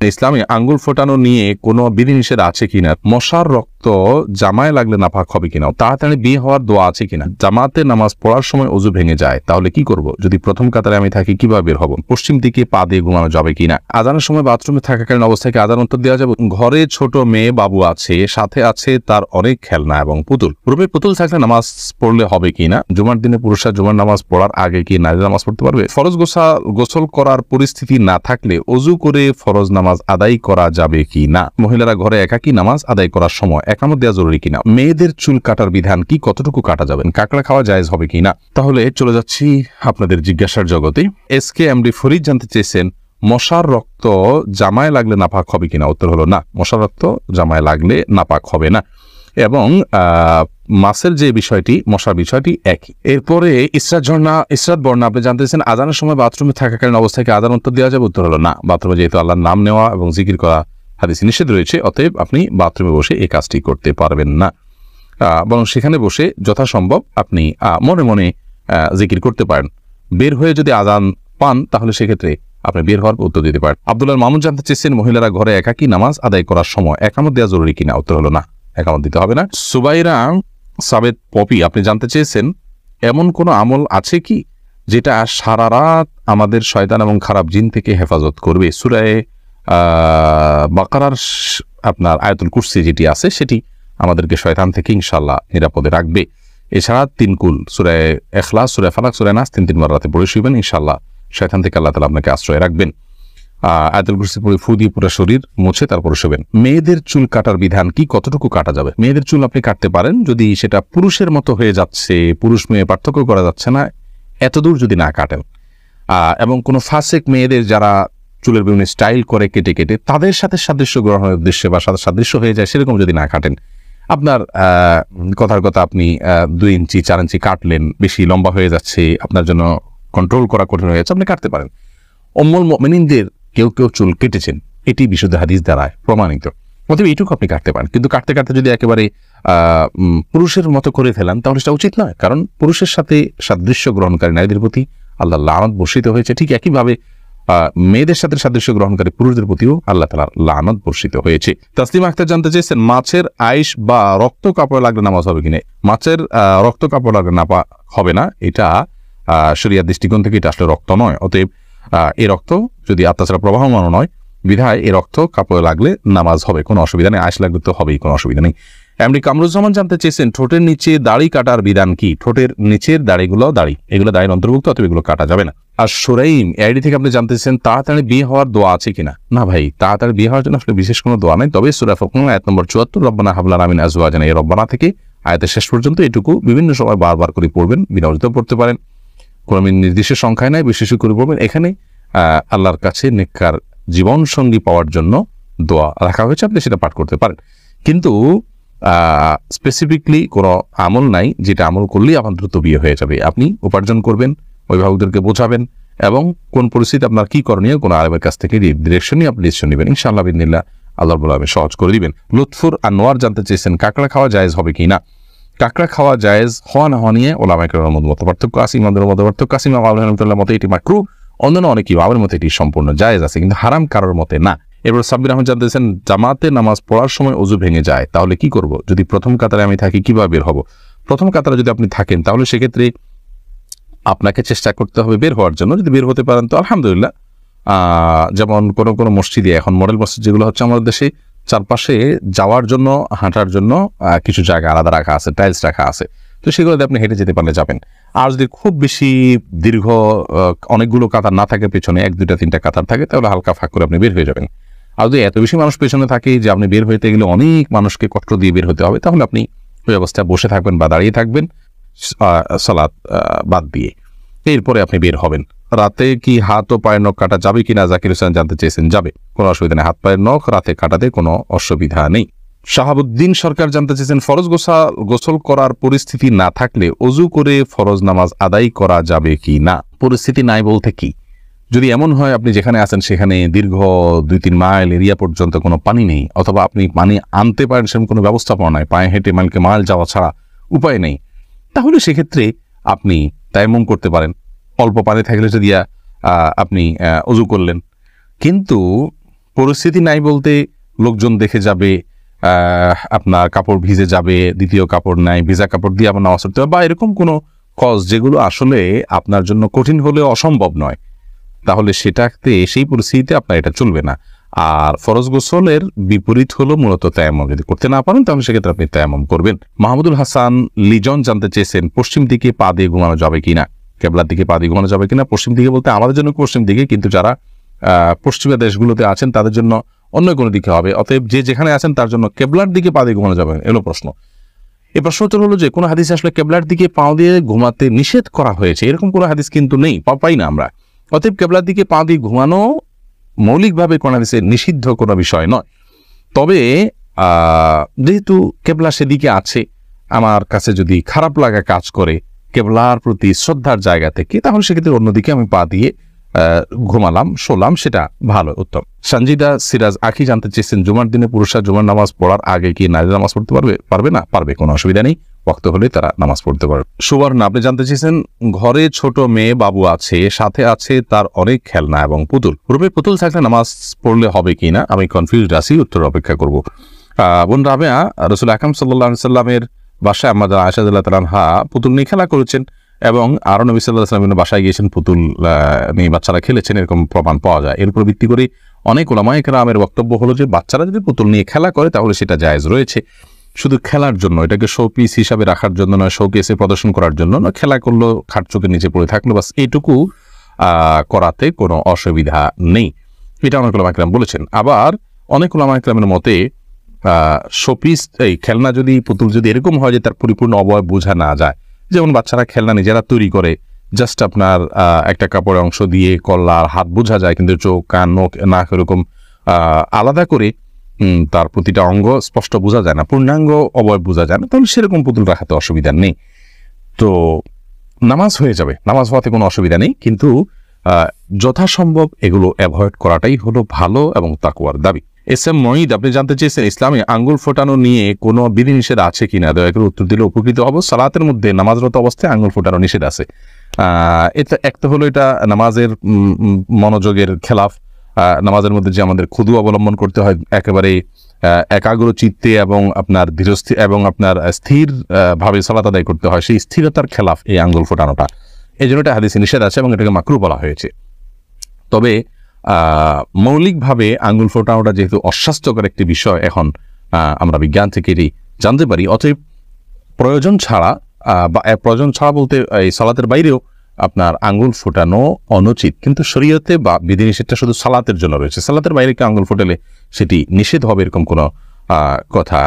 ইসলামে আঙ্গুল ফোটানো নিয়ে কোনো বিধিনিষেধ আছে কিনা, মশার রক্ত জামায় লাগলে নাপাক হবে কিনা, তাড়াতাড়ি বিয়ে হওয়ার দোয়া আছে কিনা, জামাতে নামাজ পড়ার সময় ওযু ভেঙে যায় তাহলে কি করব, যদি প্রথম কাতারে আমি থাকি কিভাবে বের হব, পশ্চিম দিকে পা দিয়ে ঘুমানো যাবে কিনা, আজানের সময় বাথরুমে থাকাকালীন অবস্থায় কি আজান উত্তর দেওয়া যাবে, ঘরে ছোট মেয়ে বাবু আছে, সাথে আছে তার অনেক খেলনা এবং পুতুল, রুমে পুতুল থাকলে নামাজ পড়লে হবে কিনা, জুমার দিনে পুরুষরা জুমার নামাজ পড়ার আগে কি নারী নামাজ পড়তে পারবে, ফরজ গোসল করার পরিস্থিতি না থাকলে ওযু করে ফরজ নামাজ আদায় করা যাবে কি না, মহিলারা ঘরে একাকী নামাজ আদায় করার সময় একামত দেওয়া জরুরি কিনা, মেয়েদের চুল কাটার বিধান কি, কতটুকু কাটা যাবেন, কাঁকড়া খাওয়া জায়েজ হবে কিনা। তাহলে চলে যাচ্ছি আপনাদের জিজ্ঞাসার জগতে। এমডি ফরিদ জানতে চেয়েছেন মশার রক্ত জামায় লাগলে নাপাক হবে কিনা, উত্তর হলো না, মশার রক্ত জামায় লাগলে নাপাক হবে না, এবং মাছের যে বিষয়টি মশার বিষয়টি একই। এরপরে ইসরাত বর্ণা আপনি জানতেছেন আজানের সময় বাথরুমে থাকাকালীন অবস্থায় কি আজান উত্তর দেওয়া যাবে, উত্তর হলো না, বাথরুমে যেহেতু আল্লাহর নাম নেওয়া এবং জিকির করা হাদিসে নিষেধ রয়েছে, অতএব আপনি বাথরুমে বসে এই কাজটি করতে পারবেন না, বরং সেখানে বসে যথাসম্ভব আপনি মনে মনে জিকির করতে পারেন। বের হয়ে যদি আজান পান তাহলে সেক্ষেত্রে আপনি বের হওয়ার উত্তর দিতে পারেন। আব্দুল্লাহ মামুন জানতে চেয়েছেন মহিলারা ঘরে একাকী নামাজ আদায় করার সময় একামত দেওয়া জরুরি কিনা, উত্তর হলো না, একামত দিতে হবে না। সুবাইরা সাবেদ পপি আপনি জানতে চেয়েছেন এমন কোনো আমল আছে কি যেটা সারা রাত আমাদের শয়তান এবং খারাপ জিন থেকে হেফাজত করবে, সূরা বাকারার আপনার আয়াতুল কুরসি যেটি আছে সেটি আমাদেরকে শয়তান থেকে ইনশাআল্লাহ নিরাপদে রাখবে। এছাড়া 3 কুল সূরা ইখলাস, সূরা ফালাক, সূরা নাস 3 বার রাতে পড়ে শুবেন, ইনশাআল্লাহ শয়তান থেকে আল্লাহ তাআলা আপনাকে আশ্রয় রাখবেন। আয়াতুল কুরসি পড়ে ফু দিয়ে পুরো শরীর মুছে তারপর শুবেন। মেয়েদের চুল কাটার বিধান কি, কতটুকু কাটা যাবে, মেয়েদের চুল আপনি কাটতে পারেন যদি সেটা পুরুষের মতো হয়ে যাচ্ছে, পুরুষ মেয়ে পার্থক্য করা যাচ্ছে না, এতদূর যদি না কাটেন, এবং কোনো ফাসেক মেয়েদের যারা চুলের বিভিন্ন স্টাইল করে কেটে কেটে তাদের সাথে সাদৃশ্য গ্রহণের উদ্দেশ্যে বা সাদৃশ্য হয়ে যায় সেরকম যদি না কাটেন, আপনার কথার কথা আপনি 2 ইঞ্চি 4 ইঞ্চি কাটলেন, বেশি লম্বা হয়ে যাচ্ছে, আপনার জন্য কন্ট্রোল করা কঠিন হয়ে যাচ্ছে, আপনি কাটতে পারেন। উম্মুল মুমিনিনদের কেউ চুল কেটেছেন, এটি বিশুদ্ধ হাদিস দ্বারা প্রমাণিত, অতএব এইটুকু আপনি কাটতে পারেন। কিন্তু কাটতে কাটতে যদি একেবারে পুরুষের মতো করে ফেলেন তাহলে সেটা উচিত নয়, কারণ পুরুষের সাথে সাদৃশ্য গ্রহণকারী নারীদের প্রতি আল্লাহ লানত বর্ষিত হয়েছে, ঠিক একইভাবে মেয়েদের সাথে সাদৃশ্য গ্রহণকারী পুরুষদের প্রতিও আল্লাহ তাআলার লানত বর্ষিত হয়েছে। তাসলিমা আক্তার জানতে চেয়েছেন মাছের আইশ বা রক্ত কাপড় লাগলে নামাজ হবে কিনা, মাছের রক্ত কাপড় লাগলে নাপাক হবে না, এটা শরিয়ার দৃষ্টিকোণ থেকে এটা আসলে রক্ত নয়, অতএব এই রক্ত যদি আত্মাছাড়া প্রবাহমান নয় বিধায় এই রক্ত কাপড়ে লাগলে নামাজ হবে, কোনো অসুবিধা নেই, আইশ লাগলে তো হবেই, কোনো অসুবিধা নেই। এমডি কামরুজ্জামান জানতে চেয়েছেন ঠোঁটের নিচে দাড়ি কাটার বিধান কি, ঠোঁটের নিচের দাড়িগুলো এগুলো দাড়ির অন্তর্ভুক্ত, অতএব এগুলো কাটা যাবে না। আর সুরাইম আইডি থেকে আপনি জানতে চেয়েছেন তাড়াতাড়ি বিয়ে হওয়ার দোয়া আছে কিনা, না ভাই, তাড়াতাড়ি বিয়ে হওয়ার জন্য আসলে বিশেষ কোনো দোয়া নেই, তবে সূরা ফুরকান আয়াত নম্বর 74 রব্বানা হাব লানা মিন আজওয়াজিনা, এই রব্বানা থেকে আয়াতের শেষ পর্যন্ত এটুকু বিভিন্ন সময় বারবার করে পড়বেন, বিনাউজিত পড়তে পারেন, কোনো নির্দিষ্ট সংখ্যায় নাই, বিশেষ করে পড়বেন। এখানে আল্লাহর কাছে নেককার জীবন সঙ্গী পাওয়ার জন্য দোয়া রাখা হয়েছে, আপনি সেটা পাঠ করতে পারেন, কিন্তু স্পেসিফিকলি কোনো আমল নাই যেটা আমল করলেই আপনার দ্রুত বিয়ে হয়ে যাবে। আপনি উপার্জন করবেন, অভিভাবকদেরকে বোঝাবেন, এবং কোন পরিস্থিতি আপনার কি করণীয় কোনো আলেমের কাছ থেকে ডিরেকশন নিয়ে আপনি ডিসিশন নেবেন, ইনশাআল্লাহ বিদিনিল্লাহ আল্লাহ রাব্বুল আলামিন সহজ করে দিবেন। লুৎফুর আনোয়ার জানতে চেয়েছেন কাঁকড়া খাওয়া জায়েজ হবে কি না, কাঁকড়া খাওয়া জায়েজ হওয়া না হওয়া নিয়ে ওলামায়ে কেরামের মধ্যে পার্থক্য আছে, ইমামদের মধ্যে পার্থক্য আছে। ইমাম আবু হানিফার মতে এটি মাকরুহ, অন্যান্য অনেক ইমামের মতে এটি সম্পূর্ণ জায়েজ আছে, কিন্তু হারাম কারোর মতে না। এবার সাব্বির আহমেদ জানতেছেন জামাতে নামাজ পড়ার সময় ওযু ভেঙে যায় তাহলে কি করব, যদি প্রথম কাতারে আমি থাকি কিভাবে বের হব। প্রথম কাতারে যদি আপনি থাকেন তাহলে সেক্ষেত্রে আপনাকে চেষ্টা করতে হবে বের হওয়ার জন্য, যদি বের হতে পারেন তো আলহামদুলিল্লাহ। যেমন কোনো মসজিদে এখন মডেল মসজিদ যেগুলো হচ্ছে আমাদের দেশে, চারপাশে যাওয়ার জন্য হাঁটার জন্য কিছু জায়গা আলাদা রাখা আছে, টাইলস রাখা আছে, তো সেগুলোতে আপনি হেঁটে যেতে পারলে যাবেন। আর যদি খুব বেশি দীর্ঘ অনেকগুলো কাতার না থাকে, পেছনে 1, 2, 3টা কাতার থাকে, তাহলে হালকা ফাঁক করে আপনি বের হয়ে যাবেন। আর যদি এত বেশি মানুষ পেছনে থাকে যে আপনি বের হইতে গেলে অনেক মানুষকে কষ্ট দিয়ে বের হতে হবে, তাহলে আপনি ওই অবস্থায় বসে থাকবেন বা দাঁড়িয়ে থাকবেন সালাত বাদ দিয়ে, এরপরে আপনি বের হবেন। রাতে কি হাত ও পায়ের নখ কাটা যাবে কিনা জাকির হোসেন জানতে চেয়েছেন, যাবে, কোনো অসুবিধা নেই, হাত পায়ের নখ রাতে কাটাতে কোনো অসুবিধা নেই। শাহাবুদ্দিন সরকার জানতে চেয়েছেন ফরজ গোসল করার পরিস্থিতি না থাকলে ওযু করে ফরজ নামাজ আদায় করা যাবে কি না। পরিস্থিতি নাই বলতে কি, যদি এমন হয় আপনি যেখানে আছেন সেখানে দীর্ঘ 2-3 মাইল এরিয়া পর্যন্ত কোনো পানি নেই, অথবা আপনি পানি আনতে পারেন সেরকম কোনো ব্যবস্থাপনা নাই, পায়ে হেঁটে মাইল যাওয়া ছাড়া উপায় নেই, তাহলে সেক্ষেত্রে আপনি তায়াম্মুম করতে পারেন, অল্প পানি থাকলে যদি আপনি ওযু করলেন। কিন্তু পরিস্থিতি নাই বলতে লোকজন দেখে যাবে, আপনার কাপড় ভিজে যাবে, দ্বিতীয় কাপড় নাই, ভিজা কাপড় দিয়ে আবার নামাজ পড়তে হবে, বা এরকম কোনো কজ যেগুলো আসলে আপনার জন্য কঠিন হলেও অসম্ভব নয়, তাহলে সেটাতে সেই পরিস্থিতিতে আপনার এটা চলবে না। আর ফরজ গোসলের বিপরীত হলো মূলত তায়াম্মুম। যদি করতে না পারেন তাহলে সেক্ষেত্রে আপনি তায়াম্মুম করবেন। মাহমুদুল হাসান লিজন জানতে চেয়েছেন পশ্চিম দিকে পা দিয়ে ঘুমানো যাবে কিনা, কেবলার দিকে পা দিয়ে ঘুমানো যাবে কিনা। পশ্চিম দিকে বলতে আমাদের জন্য পশ্চিম দিকে, কিন্তু যারা পশ্চিমা দেশগুলোতে আছেন তাদের জন্য অন্য কোনো দিকে হবে। অতএব যে যেখানে আছেন তার জন্য কেবলার দিকে পা দিয়ে ঘুমানো যাবে এলো প্রশ্ন। এই প্রশ্ন উত্তর হলো যে কোনো হাদিসে আসলে কেবলার দিকে পা দিয়ে ঘুমাতে নিষেধ করা হয়েছে এরকম কোনো হাদিস কিন্তু নেই, পাই না আমরা। অতএব কেবলার দিকে পা দিয়ে ঘুমানো মৌলিকভাবে কোনো হাদিসে নিষিদ্ধ কোনো বিষয় নয়। তবে যেহেতু কেবলা সেদিকে আছে, আমার কাছে যদি খারাপ লাগা কাজ করে কেবলার প্রতি শ্রদ্ধার জায়গা থেকে, তাহলে সেক্ষেত্রে অন্যদিকে আমি পা দিয়ে ঘুমালাম, শোলাম, সেটা ভালো, উত্তম। সঞ্জিদা সিরাজ আখি জানতে চেয়েছেন জুমার দিনে পুরুষরা জুমার নামাজ পড়ার আগে কি নারীরা নামাজ পড়তে পারবে না? পারবে, কোনো অসুবিধা নেই, ওয়াক্ত হলে তারা নামাজ পড়তে পারবে। সুবর্ণ আপনি জানতে চেয়েছেন ঘরে ছোট মেয়ে বাবু আছে, সাথে আছে তার অনেক খেলনা এবং পুতুল, রূপে পুতুল থাকলে নামাজ পড়লে হবে কিনা, আমি কনফিউজড আছি, উত্তর অপেক্ষা করব। বোন রাবেয়া রাসূল আকরাম সাল্লাল্লাহু আলাইহি সাল্লামের বাসায় আমাদের আয়েশা রাদিয়াল্লাহু তাআলা আনহা পুতুল নিয়ে খেলা করেছেন এবং আরো নবী সাল্লাল্লাহু আলাইহি ওয়াসাল্লামের বাসায় গিয়েছেন, পুতুল নিয়ে বাচ্চারা খেলেছেন, এরকম প্রমাণ পাওয়া যায়। এর উপর ভিত্তি করে অনেক উলামায়ে কেরামের বক্তব্য হলো যে বাচ্চারা যদি পুতুল নিয়ে খেলা করে তাহলে সেটা জায়েজ রয়েছে, শুধু খেলার জন্য, এটাকে শো পিস হিসাবে রাখার জন্য নয়, শোকেসে প্রদর্শন করার জন্য নয়, খেলা করলো, খাট চোখের নিচে পড়ে থাকলো, বাস এইটুকু করাতে কোনো অসুবিধা নেই, এটা অনেক উলামায়ে কেরাম বলেছেন। আবার অনেক উলামায়ে কেরামের মতে শোপিস এই খেলনা যদি পুতুল যদি এরকম হয় যে তার পরিপূর্ণ অবয়ব বোঝা না যায়, যেমন বাচ্চারা খেলনা নিজেরা তৈরি করে, জাস্ট আপনার একটা কাপড়ের অংশ দিয়ে কল্লার হাত বোঝা যায়, কিন্তু চোখ কান নাক এরকম আলাদা করে তার প্রতিটা অঙ্গ স্পষ্ট বোঝা যায় না, পূর্ণাঙ্গ অবয়ব বোঝা যায় না, তাহলে সেরকম পুতুল রাখাতে অসুবিধা নেই। তো নামাজ হয়ে যাবে, নামাজ হওয়াতে কোনো অসুবিধা নেই, কিন্তু যথাসম্ভব এগুলো অ্যাভয়েড করাটাই হলো ভালো এবং তাকওয়ার দাবি। এস এম মঈদ আপনি জানতে চেয়েছেন ইসলামে আঙ্গুল ফোটানো নিয়ে কোনো বিধিনিষেধ আছে কিনা, দয়া করে উত্তর দিলে উপকৃত হব। সালাতের মধ্যে নামাজরত অবস্থায় আঙ্গুল ফোটানো নিষেধ আছে, এটা একটা হলো এটা নামাজের মনোযোগের খেলাফ। নামাজের মধ্যে যে আমাদের খুদু অবলম্বন করতে হয়, একেবারে একাগ্র চিত্তে এবং আপনার ধীরস্থির এবং আপনার স্থির ভাবে সালাত আদায় করতে হয়, সেই স্থিরতার খেলাফ এই আঙ্গুল ফোটানোটা, এই জন্য এটা হাদিসে নিষেধ আছে এবং এটাকে মাকরুহ বলা হয়েছে। তবে মৌলিকভাবে আঙ্গুল ফোটানোটা যেহেতু অস্বাস্থ্যকর একটি বিষয়, এখন আমরা বিজ্ঞান থেকে এটি জানতে পারি, অতএব প্রয়োজন ছাড়া বা প্রয়োজন ছাড়া বলতে এই সালাতের বাইরেও আপনার আঙ্গুল ফোটানো অনুচিত, কিন্তু শরীয়তে বা বিধিনিষেধটা শুধু সালাতের জন্য রয়েছে, সালাতের বাইরে কি আঙ্গুল ফোটালে সেটি নিষেধ হবে এরকম কোনো কথা